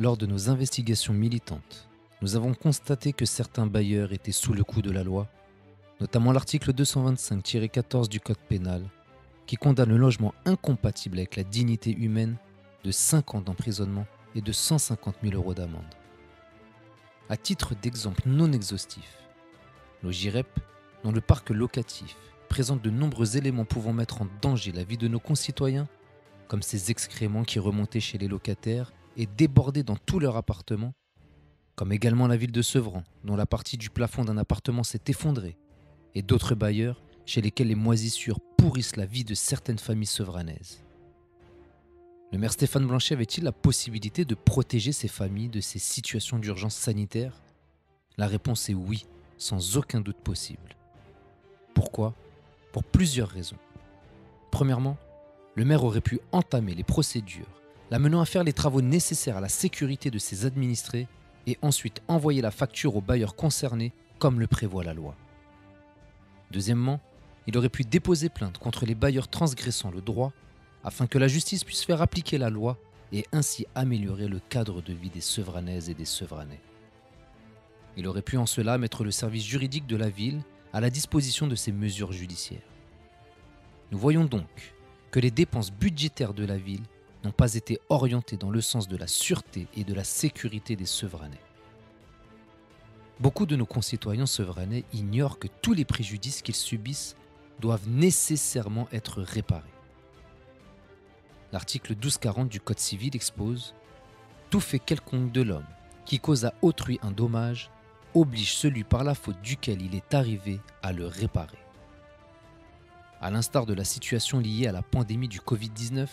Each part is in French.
Lors de nos investigations militantes, nous avons constaté que certains bailleurs étaient sous le coup de la loi, notamment l'article 225-14 du Code pénal, qui condamne le logement incompatible avec la dignité humaine de 5 ans d'emprisonnement et de 150 000 € d'amende. À titre d'exemple non exhaustif, l'OJIREP, dans le parc locatif, présente de nombreux éléments pouvant mettre en danger la vie de nos concitoyens, comme ces excréments qui remontaient chez les locataires et débordaient dans tous leurs appartements, comme également la ville de Sevran, dont la partie du plafond d'un appartement s'est effondrée, et d'autres bailleurs chez lesquels les moisissures pourrissent la vie de certaines familles sevranaises. Le maire Stéphane Blanchet avait-il la possibilité de protéger ces familles de ces situations d'urgence sanitaire ? La réponse est oui, sans aucun doute possible. Pourquoi ? Pour plusieurs raisons. Premièrement, le maire aurait pu entamer les procédures, l'amenant à faire les travaux nécessaires à la sécurité de ses administrés et ensuite envoyer la facture aux bailleurs concernés comme le prévoit la loi. Deuxièmement, il aurait pu déposer plainte contre les bailleurs transgressant le droit afin que la justice puisse faire appliquer la loi et ainsi améliorer le cadre de vie des Sevranaises et des Sevranais. Il aurait pu en cela mettre le service juridique de la ville à la disposition de ces mesures judiciaires. Nous voyons donc que les dépenses budgétaires de la ville n'ont pas été orientées dans le sens de la sûreté et de la sécurité des Sevranais. Beaucoup de nos concitoyens sevranais ignorent que tous les préjudices qu'ils subissent doivent nécessairement être réparés. L'article 1240 du Code civil expose « Tout fait quelconque de l'homme qui cause à autrui un dommage oblige celui par la faute duquel il est arrivé à le réparer. » À l'instar de la situation liée à la pandémie du Covid-19,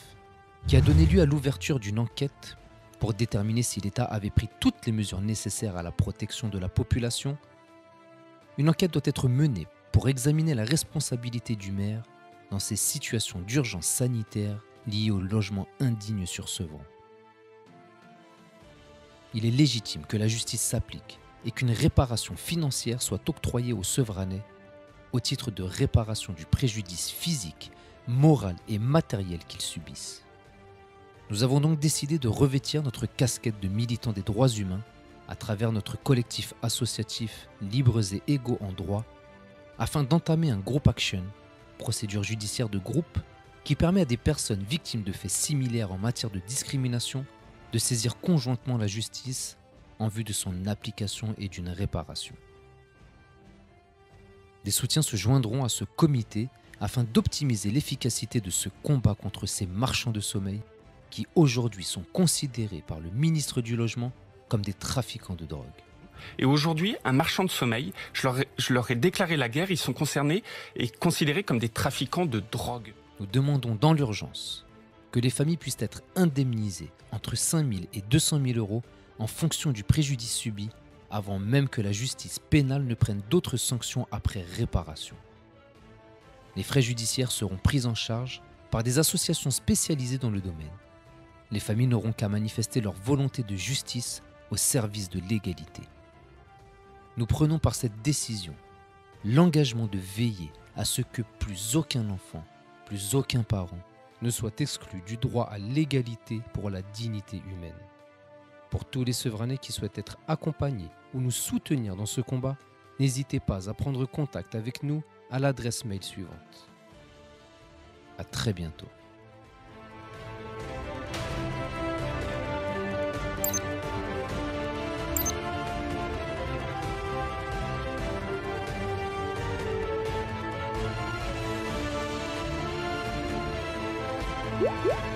qui a donné lieu à l'ouverture d'une enquête pour déterminer si l'État avait pris toutes les mesures nécessaires à la protection de la population, une enquête doit être menée pour examiner la responsabilité du maire dans ces situations d'urgence sanitaire liées au logement indigne sur Sevran. Il est légitime que la justice s'applique et qu'une réparation financière soit octroyée aux Sevranais au titre de réparation du préjudice physique, moral et matériel qu'ils subissent. Nous avons donc décidé de revêtir notre casquette de militants des droits humains à travers notre collectif associatif Libres et égaux en droit afin d'entamer un group action, procédure judiciaire de groupe qui permet à des personnes victimes de faits similaires en matière de discrimination de saisir conjointement la justice en vue de son application et d'une réparation. Des soutiens se joindront à ce comité afin d'optimiser l'efficacité de ce combat contre ces marchands de sommeil qui aujourd'hui sont considérés par le ministre du Logement comme des trafiquants de drogue. Et aujourd'hui, un marchand de sommeil, je leur ai déclaré la guerre, ils sont concernés et considérés comme des trafiquants de drogue. Nous demandons dans l'urgence que les familles puissent être indemnisées entre 5 000 et 200 000 € en fonction du préjudice subi avant même que la justice pénale ne prenne d'autres sanctions après réparation. Les frais judiciaires seront pris en charge par des associations spécialisées dans le domaine. Les familles n'auront qu'à manifester leur volonté de justice au service de l'égalité. Nous prenons par cette décision l'engagement de veiller à ce que plus aucun enfant, plus aucun parent ne soit exclu du droit à l'égalité pour la dignité humaine. Pour tous les Sevranais qui souhaitent être accompagnés ou nous soutenir dans ce combat, n'hésitez pas à prendre contact avec nous à l'adresse mail suivante. À très bientôt. Yeah.